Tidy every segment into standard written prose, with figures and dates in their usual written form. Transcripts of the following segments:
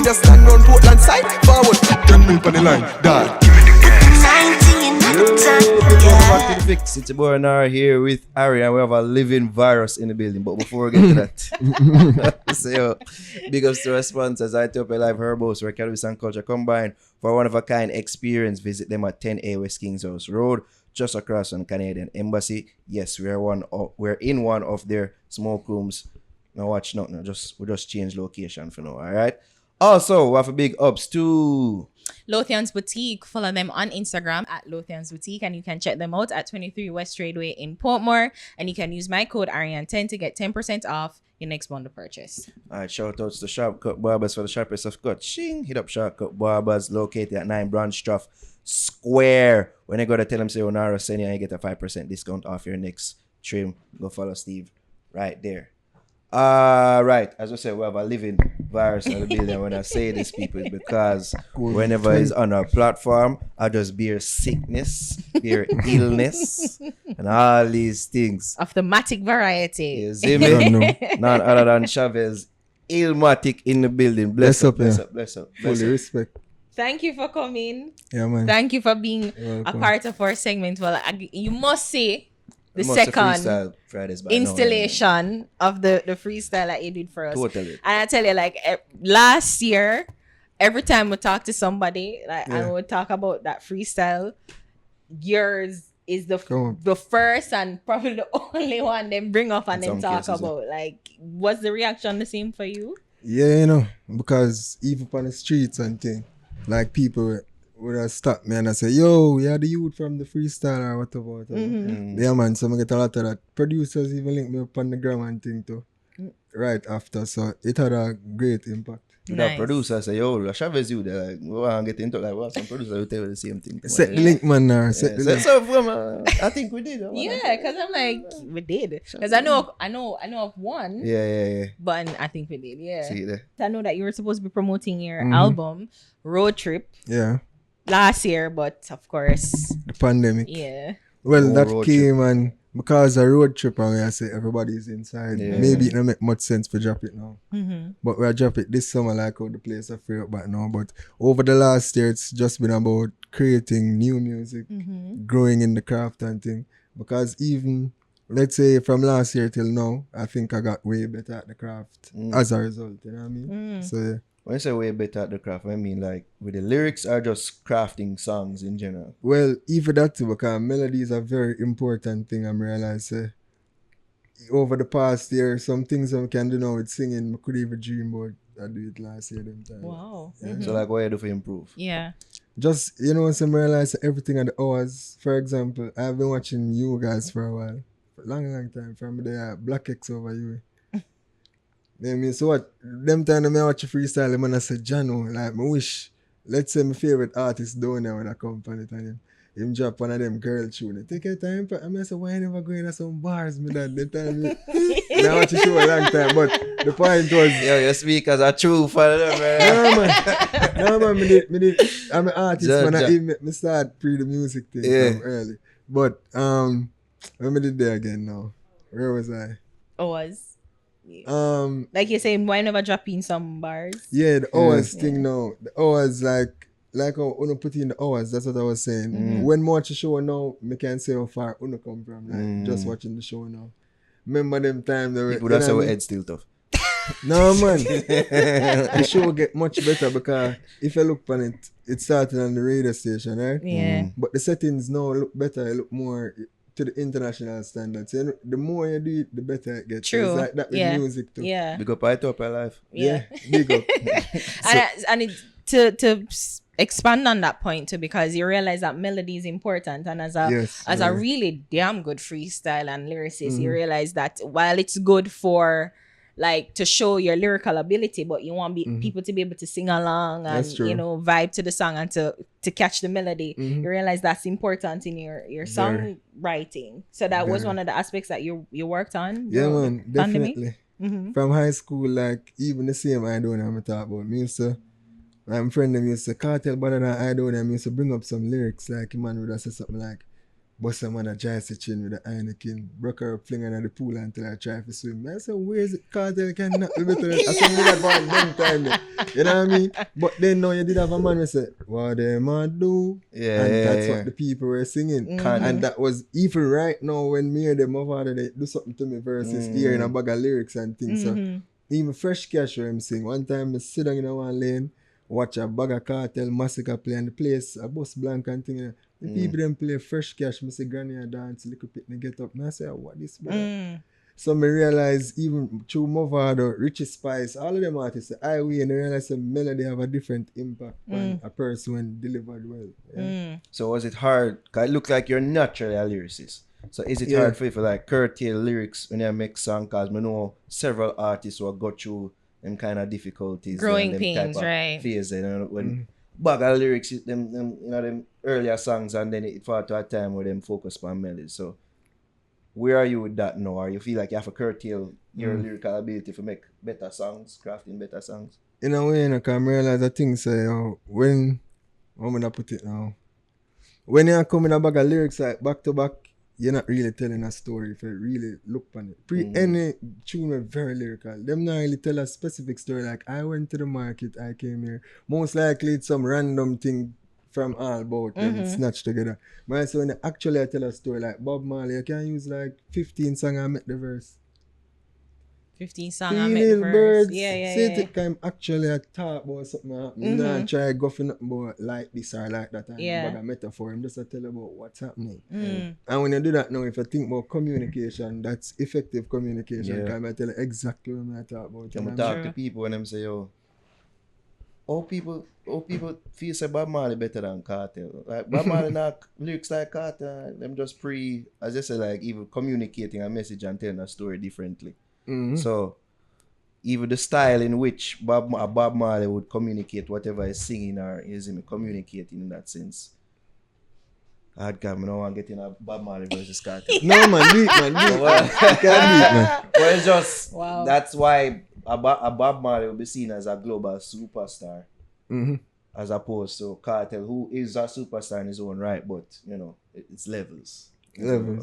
with a stand round Portland side. Forward, turn me on the line, dad. Welcome back to the fix. It's your boy Nara here with Ari, and we have a living virus in the building. But before we get to that, so big ups to our sponsors, Ethiopia Live Herbos, where cannabis and culture combine for a one-of-a-kind experience. Visit them at 10A West Kings House Road, just across from Canadian Embassy. Yes, we're in one of their smoke rooms. Now watch nothing. We just change location for now. All right. Also, we have a big ups to Lothian's Boutique. Follow them on Instagram at Lothian's Boutique, and you can check them out at 23 West Tradeway in Portmore. And you can use my code Ariane10 to get 10% off your next bundle purchase. All right, shout outs to Sharpcut Barbers for the sharpest of cut. Shing, hit up Sharpcut Barbers located at 9 Brandstraff Square. When you go to tell them say Onara send you and you get a 5% discount off your next trim. Go follow Steve right there. Right, as I said, we have a living virus in the building. When I say this, people, it's because whenever it's on our platform, I just bear sickness, bear illness, and all these things. Of the matic variety. You see me? None other than Chavez Illmatiq in the building. Bless up. Fully respect. Thank you for coming. Yeah, man. Thank you for being a part of our segment. Well, you must say the second Freestyle Fridays installation of the freestyle that you did for us. Totally. And I tell you, like last year, every time we talk to somebody, and we talk about that freestyle, yours is the first and probably the only one they bring up and then talk about. Like, was the reaction the same for you? Yeah, you know, because even on the streets and thing, like people would have stopped me and I say, yo, you're the youth from the freestyle or whatever. Yeah, man, so I get a lot of that. Producers even link me up on the gram and thing too. Right after, so it had a great impact. The producer say, yo, Chavez you there, like, we want to get into like, well, some producers will tell you the same thing. Set the link, man. Set the link. So, I think we did. Yeah, because I'm like, we did. Because I know of one. Yeah. But I think we did, yeah. See there. I know that you were supposed to be promoting your album, Road Trip. Yeah. Last year, but of course. The pandemic. Yeah. Well, that came and because a road trip and I say everybody's inside. Yeah. Maybe it don't make much sense to drop it now. But we'll drop it this summer like how the place are free up back now. But over the last year, it's just been about creating new music, growing in the craft and thing. Because even, let's say from last year till now, I think I got way better at the craft as a result. You know what I mean? So yeah. When you say way better at the craft, I mean like with the lyrics or just crafting songs in general? Well, even that too, because melodies are a very important thing. I'm realizing over the past year, some things I can do now with singing, I could even dream about. I do it last year. Them time. Wow. Yeah. So like what you do for improve? Yeah. Just, you know, some realize everything at the hours. For example, I've been watching you guys for a while. For a long time. From the Black X over you. I mean, so what? Them time I watch a freestyle, man, I said, Jano, like, I wish, let's say my favorite artist down there when I come from it and him drop one of them girl tune. Take your time, but I said, why you never going to some bars, me dad? They tell me, I watch the show a long time, but the point was... Yo, your speakers are true for them, man. No, man, I'm an artist, man, I even start pre the music thing from early. But, when I did there again now, where was I? Like you're saying, why never drop in some bars? Yeah, the hours thing now. The hours like how Uno put in the hours, that's what I was saying. When I watch the show now, I can say how far Uno come from, like just watching the show now. Remember them time people that say we head still tough. No man. The show get much better because if you look on it, it started on the radio station, right? Yeah. But the settings now look better, it look more to the international standards. So, the more you do it, the better it gets. True. So it's like that with music too. Yeah. Big up Ethiopia Life. Yeah. Big up. And to expand on that point too, because you realize that melody is important, and as a really damn good freestyle and lyricist, you realize that while it's good for like to show your lyrical ability, but you want people to be able to sing along and vibe to the song and to catch the melody. You realize that's important in your songwriting. So that was one of the aspects that you worked on. Yeah, man, definitely. From high school, like even the same I don't have to talk about. Me used to, my friend them used to cartel, but I don't have used to bring up some lyrics. Like man would have said something like, But some man a Jazzy chin with the Heineken, broke her up flinging at the pool until I try to swim. I said, where's it? Cartel cannot be better than I said, we got one them time there. You know what I mean? But then now you did have a man who said, what them a do? Yeah, and that's what the people were singing. And that was even right now when me and them father they do something to me versus hearing a bag of lyrics and things. So even Fresh Cash where him sing. One time I sit down in one lane, watch a bag of Cartel Massacre play in the place, a bus blank and thing. The people them play Fresh Cash, I say granny and dance, little bit and get up. And I say, what this brother? So I realize even through Movado, Richie Spice, all of them artists, I and I realize the melody have a different impact on a person when delivered well. Yeah. So was it hard? Cause it look like you're naturally a lyricist. So is it hard for you to like curtail lyrics when you make songs? Cause I know several artists who go through them kind of difficulties, growing them pains, right? Phase, you know, when bag of lyrics, them you know them earlier songs, and then it fall to a time where them focus on melody. So where are you with that now? Or you feel like you have to curtail your lyrical ability to make better songs, crafting better songs? In a way, I can realize the thing say when how am I put it now? When you come in a bag of lyrics like back to back, you're not really telling a story if you really look on it. Any tune was very lyrical. Them not really tell a specific story like I went to the market, I came here. Most likely it's some random thing from all about them snatched together. But so when you actually tell a story like Bob Marley, you can use like 15 songs and make the verse. 15 songs and make the verse. Birds. Yeah. See it can actually talk about something. You not try go for nothing about like this or like that. And about a metaphor. I'm just tell about what's happening. And when you do that now, if you think about communication, that's effective communication. Because I tell you exactly what I talk about. I'm talk to people and them say, yo, all people feel say Bob Marley better than Cartel. Like Bob Marley not lyrics like Cartel. Them just as I say, like even communicating a message and telling a story differently. So even the style in which Bob Marley would communicate whatever he's singing or is communicating in that sense. God, I don't want to get in a Bob Marley versus Cartel. No man, do it man. Well, it's just that's why a Bob Marley will be seen as a global superstar, as opposed to Cartel, who is a superstar in his own right, but you know it's levels. So,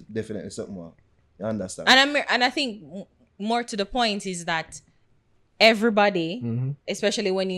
definitely something more. You understand? And I think more to the point is that everybody, especially when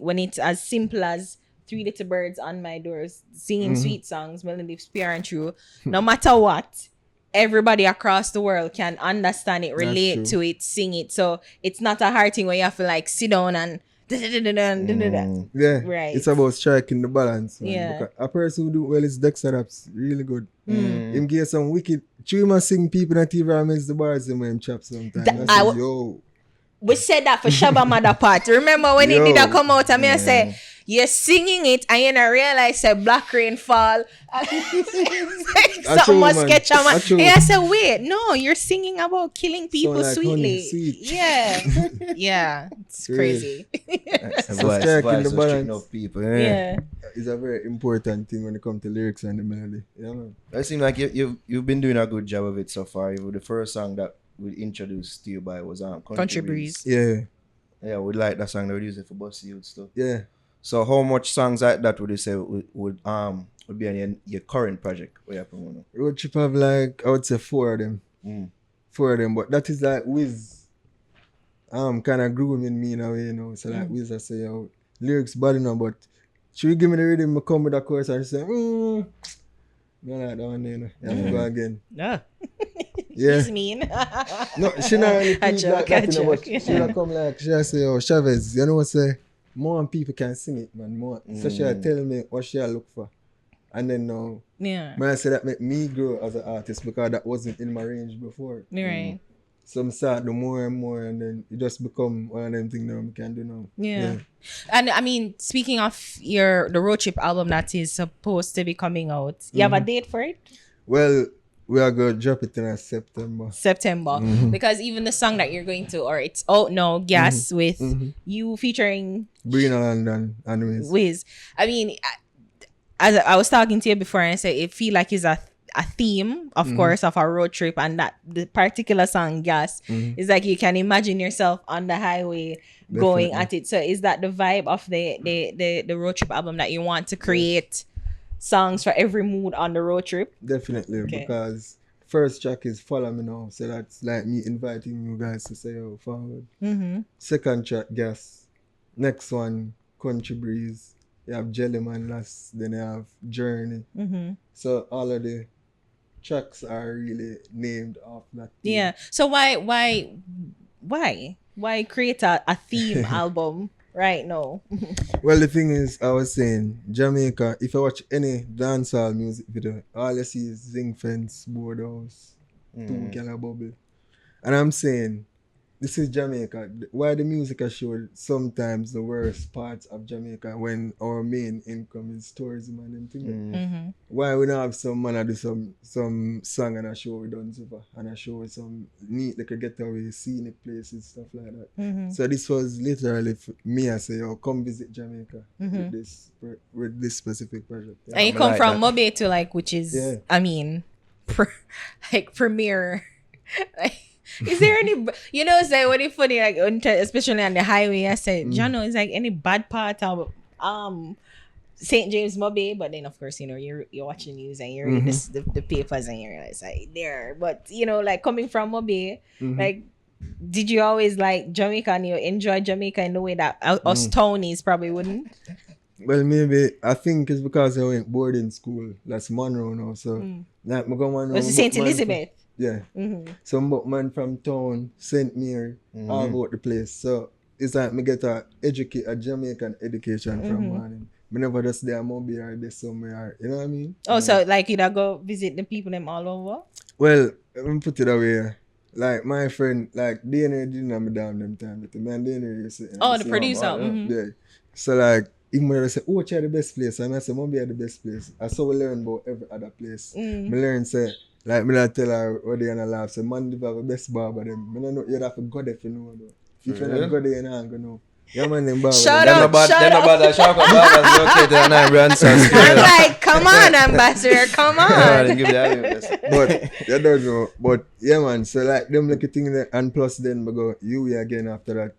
when it's as simple as Three Little Birds on My Doors, singing sweet songs, melodies pure and true, no matter what, everybody across the world can understand it, relate to it, sing it. So it's not a hard thing where you have to like sit down and right. It's about striking the balance. Man. Yeah. Because a person who do well is Dexter Raps really good. Him give some wicked. Chuma sing people that even miss the bars in him chop sometimes. We said that for Shabba Mother Part. Remember when he did that come out and me I say, you're singing it and you don't realize that Black Rain Fall. Something must sketch on man. And I said, wait, no, you're singing about killing people like sweetly. Yeah. It's crazy. So striking the balance of people. It's a very important thing when it comes to lyrics and the melody. Yeah, man. It seems like you've been doing a good job of it so far. The first song that we introduced to you by was Country Breeze. Yeah, we like that song that we use it for Bossy Youth stuff. Yeah. So how much songs like that would you say would be on your current project? Road Trip have like I would say 4 of them. 4 of them, but that is like Wiz kind of grooming me in a way, you know. So like Wiz I say, yo, lyrics bad enough, but should you give me the rhythm, I come with a chorus and say, no like that one, you know. You have to go again. Yeah. He's mean. No, she not really please like that, you know, but she'll come like, she'll say, oh, Chavez, you know what I say? More people can sing it, man. More. So she'll tell me what she'll look for. And then now, I say that make me grow as an artist because that wasn't in my range before. Right. So I start do more and more and then it just become one of them things that we can do now. Yeah. And I mean, speaking of the Road Trip album that is supposed to be coming out, you have a date for it? Well, we are going to drop it in September. Because even the song that you're going to, or it's out now, Gas, with you featuring Brina London and Wiz. I mean, as I was talking to you before, and I said it feel like it's a theme, of course, of our road trip, and that the particular song Gas is like you can imagine yourself on the highway going at it. So is that the vibe of the road trip album that you want to create songs for every mood on the road trip? Definitely, because first track is Follow Me Now, so that's like me inviting you guys to say, oh, forward. Second track, Gas. Next one, Country Breeze. You have Jellyman last, then you have Journey. So all of the tracks are really named off that theme. Yeah. So why create a theme album right now? Well, the thing is, I was saying, Jamaica, if you watch any dancehall music video, all you see is zinc fence, boardhouse, two gala bubble. And I'm saying, this is Jamaica. Why the music has showed sometimes the worst parts of Jamaica when our main income is tourism and them things. Why we don't have some man do some song and a show we done super and a show with some neat like a getaway scenic places, stuff like that. So this was literally me. I say, oh, come visit Jamaica with this specific project. Yeah. And you come from Mobe to like, which is I mean, like premier. Like, is there any, you know, it's like when it's funny, like especially on the highway, I said, Jano, is like any bad part of St. James Mobe, but then of course, you know, you're watching news and you read the papers and you're like there. But you know, like coming from Mobe, like did you always like Jamaica and you enjoy Jamaica in the way that us townies probably wouldn't? Well, maybe I think it's because I went boarding school. That's Monroe now, so like I go Monroe. Was it St. Elizabeth? Yeah. Some man from town sent me all about the place. So it's like me get a Jamaican education from morning. Me never just there Moby or there somewhere. You know what I mean? Oh, so like you'd go visit the people them all over? Well, let me put it away. Like my friend, like DNA didn't have me down them time. But the man DNA used to, the producer. Yeah. So like even when they say, oh, the best place, and I say, Moby are the best place. I saw we learn about every other place. Me learn say, like me not tell her what they gonna laugh. Say, man, they have the best barber them. Me don't know you have to go there if you know though. If you not go there, you not gonna know. Yeah, man, them barber. Shut up. The Shark Barbers located on Branson Square. I'm like, come on, ambassador, come on. But you don't know. But yeah, man. So like them like a thing there, and plus then we go UE again after that.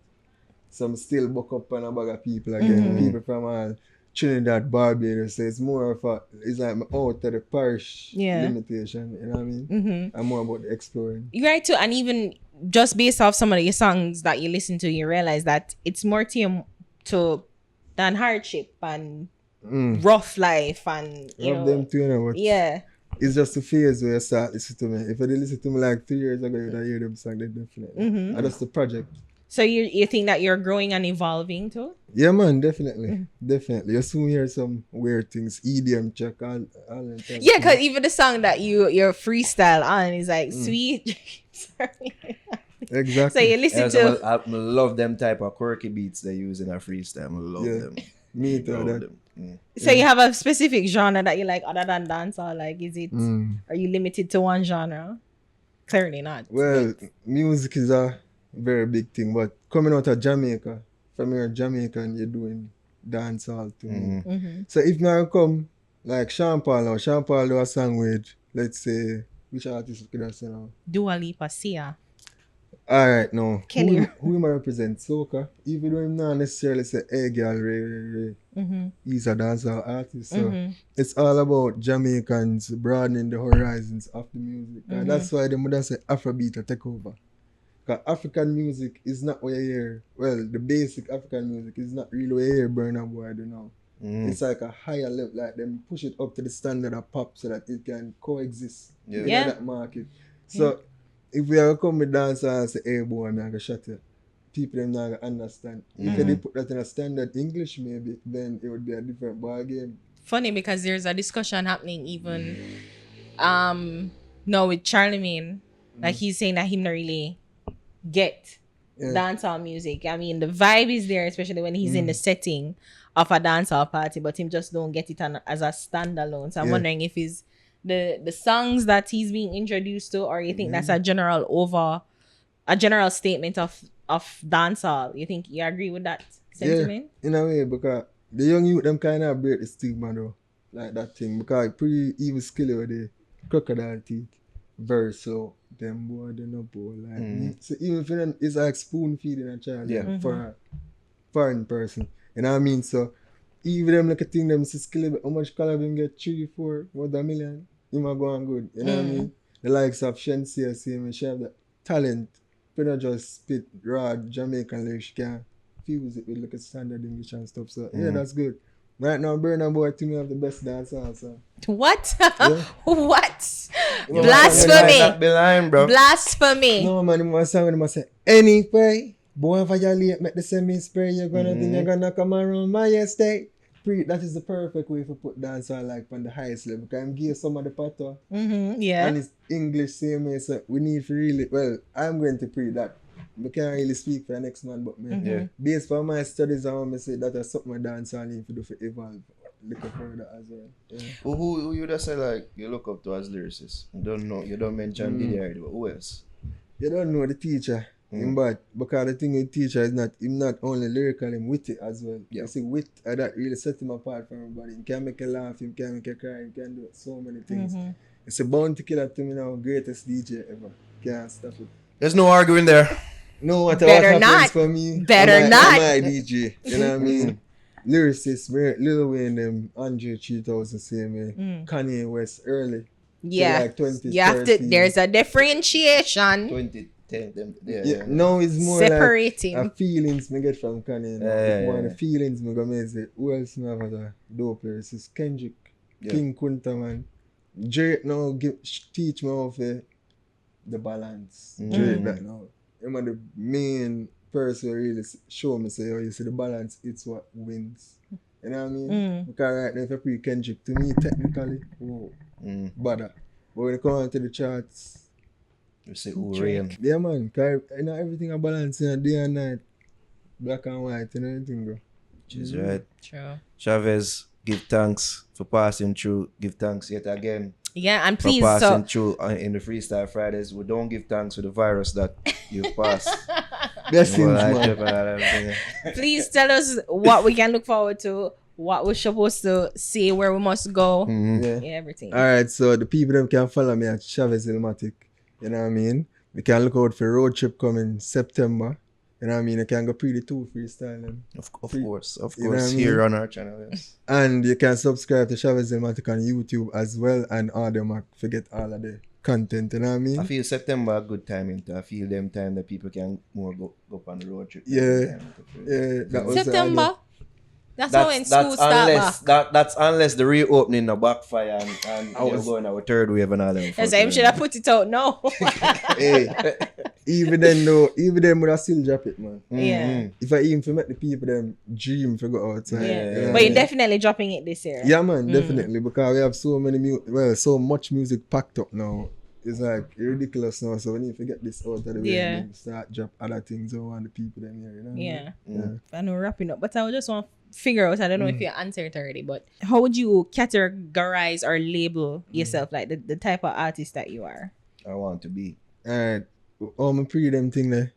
Some still buck up on a bag of people again. People from all Trinidad, Barbados. So it's more of a, it's like out of the parish limitation. You know what I mean? I'm more about the exploring. You're right too, and even just based off some of your songs that you listen to, you realize that it's more than hardship and rough life and you know. Them too, you know, yeah. It's just a phase where you start listening to me. If I did listen to me like 3 years ago, you'd hear them song, definitely. And that's the project. So you think that you're growing and evolving too? Yeah, man, definitely. Definitely. You soon hear some weird things. EDM check, all that stuff. Yeah, because even the song that your freestyle on is like sweet. Sorry. Exactly. So you listen to... I love them type of quirky beats they use in a freestyle. I love them. Me too. So you have a specific genre that you like other than dancehall? Like, is it... Are you limited to one genre? Clearly not. Well, music is a very big thing, but coming out of Jamaica, from here Jamaican, you're doing dancehall too. So if now come like Sean Paul do a song with, let's say, which artist could I say now? Dua Lipa, Sia. Alright, now Kelly. who am I represent? Soca. Even though I'm not necessarily say, hey girl, Ray. He's a dancehall artist. So it's all about Jamaicans broadening the horizons of the music. And that's why they would say Afrobeat take over. Because African music is not what you hear. Well, the basic African music is not really what you hear Burna Boy do now. It's like a higher level, like them push it up to the standard of pop so that it can coexist in that market. So if we are come with dancehall and say, hey boy, I'm going to shut it, people them not going to understand. If they put that in a standard English maybe, then it would be a different ball game. Funny because there's a discussion happening even now with Charlemagne. Like he's saying that him not really get dancehall music. I mean, the vibe is there, especially when he's in the setting of a dancehall party, but him just don't get it as a standalone. So I'm wondering if it's the songs that he's being introduced to, or you think that's a general statement of dancehall. You think you agree with that sentiment? Yeah, in a way, because the young youth them kind of break the stigma though, like that thing, because pretty even skilly with the crocodile teeth, very slow. Them boy, they no boy like me. So even for them, it's like spoon feeding a child for a foreign person. You know what I mean? So even them like a thing them see skill how much color him get 3, 4, more than a million. He might go on good. You know what I mean? The likes of Shensia see me, she have that talent. But not just spit raw Jamaican lyrics, she can fuse it with like a standard English and stuff. So yeah, that's good. Right now, Burna Boy to me have the best dancehall. So. What? Yeah. What? You Blasphemy. might not be lying, bro. Blasphemy. No man, he must say when he must say anyway. Boy, if I violate, make the semi spray, you're gonna think you're gonna come around my estate. That is the perfect way to put dancehall like on the highest level. Because I'm give some of the pattern. Yeah. And it's English same way, so we need to really, well, I'm going to pre that. I can't really speak for the next man, but me, based on my studies, I want to say that is something my dancehall need to do for evolve a little further as well. Yeah. Who you just say like you look up to as lyricists? You don't know, you don't mention Diddy already, but who else? You don't know the teacher. But because the thing with teacher is him not only lyrical, him witty as well. Yeah. You see, wit that really set him apart from everybody. He can make you laugh, he can make you cry, he can do so many things. It's a bounty killer to me now, greatest DJ ever. Can't stop it. There's no arguing there. No matter Better what happens not. for me, Better not. I'm my DJ. You know what I mean? Lyricists, Lil Wayne, them, Andre 3000, same way. Kanye West, early. Yeah. Like 20, you have to, there's a differentiation. 2010, them, No, it's more separating. like feelings me get from Kanye. One of the feelings me go make say, who else me have as a dope lyricist? Kendrick, King Kunta, man. Drake now teach me how to the balance. Drake that now. Him are the main person who really show me say, oh, you see the balance, it's what wins. You know what I mean? Because right now if I pre Kendrick, to me technically, whoa, bother. But when it comes to the charts, you say rain. yeah man, cause you know everything a balance in day and night. Black and white and everything, bro. Which is right. True. Chavez, give thanks for passing through. Give thanks yet again. Yeah, and For please, passing through in the Freestyle Fridays. We don't give thanks for the virus that you've passed. Blessings, man. please tell us what we can look forward to, what we're supposed to see, where we must go. Yeah, everything. Alright, so the people them can follow me at Chavez Illmatiq. You know what I mean? We can look out for road trip coming September. You know what I mean? You can go pretty too freestyle them. Of course, You know what I mean? here on our channel, yes. And you can subscribe to Chavez Illmatiq on YouTube as well, and Audiomack. Forget all of the content, you know what I mean? I feel September a good timing to. I feel them time that people can more go on the road trip. Yeah, that was September. That's how in school unless, start back. That's unless the reopening the backfire and you're going our third wave and all them. That's why should I put it out now. Hey, even then would I still drop it, man. Yeah. If I even make the people them dream to go outside. Yeah. But you're definitely dropping it this year. Yeah, man, definitely, because we have so much music packed up now. It's like ridiculous now. So we need to get this out of the way and then start drop other things on the people them here, you know? Yeah. I know wrapping up, but I just want to figure out, I don't know if you answered it already, but how would you categorize or label yourself, like the type of artist that you are? I want to be. Alright, all my pre them thing there.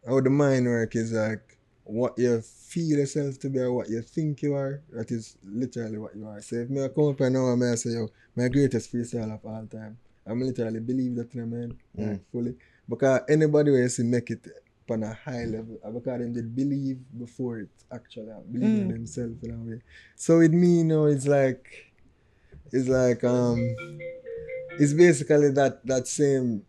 How the mind work is like what you feel yourself to be or what you think you are, that is literally what you are. So if I come up and now and I say, yo, my greatest freestyle of all time, I'm literally believe that in a man, like fully. Because anybody who see make it on a high level, because they did believe before it actually believe in themselves in a way. So with me, you know, it's basically that same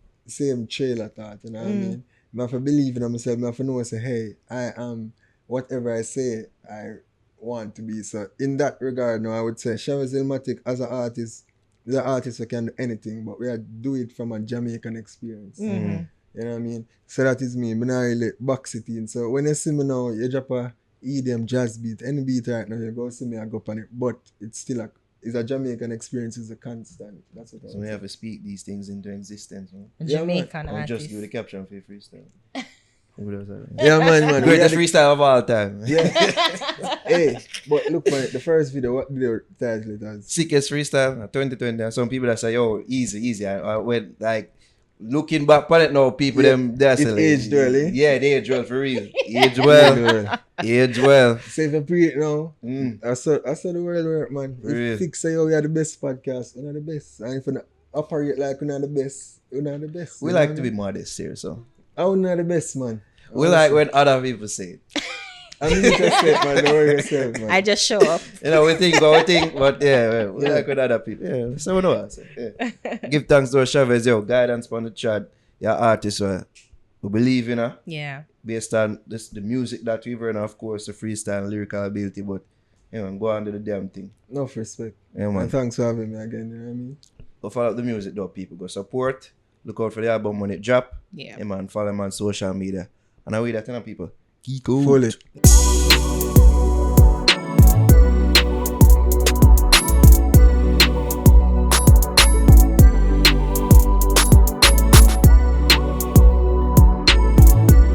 trailer thought, you know what I mean? I have to believe in myself, I have to know, say, hey, I am whatever I say I want to be. So in that regard, now I would say Chavez Illmatiq as an artist, the artist who can do anything, but we do it from a Jamaican experience. You know what I mean? So that is me. I'm not really box it in. So when you see me now, you drop a EDM jazz beat, any beat right now, you go see me, I go up on it. But it's still it's a Jamaican experience, it's a constant. That's what I So we have to speak these things into existence. Huh? Jamaican Or artist. just do the caption for your freestyle. Yeah, man. Greatest freestyle of all time. Yeah. Hey, but look, man, the first video, what did they title it as? Sickest freestyle 2020. And some people that say, yo, easy. I went like looking back on it now, people them that's it aged well, eh? Yeah, they aged well for real. Aged well. So if I pre it now, I saw the world work, man. If Fix say, yo, we are the best podcast, we're not the best. And if you operate like we're not the best, we're not the best. We like to be modest here, so. I'm not the best, man. We like when other people say it. I mean, yourself, man. Don't worry yourself, man. I just show up. You know, we think, but yeah, we like with other people. Yeah, so we know. So, yeah. Give thanks to Chavez, yo, guidance on the chat. Your artists we believe in her. Yeah. Based on the music that we've heard, and of course the freestyle and lyrical ability, but you know, go on to the damn thing. Enough respect. Yeah, man. And thanks for having me again, you know what I mean? Go follow up the music though, people. Go support. Look out for the album when it drop. Yeah. Man. Follow them on social media. And I will that to people. Geek out. Fully.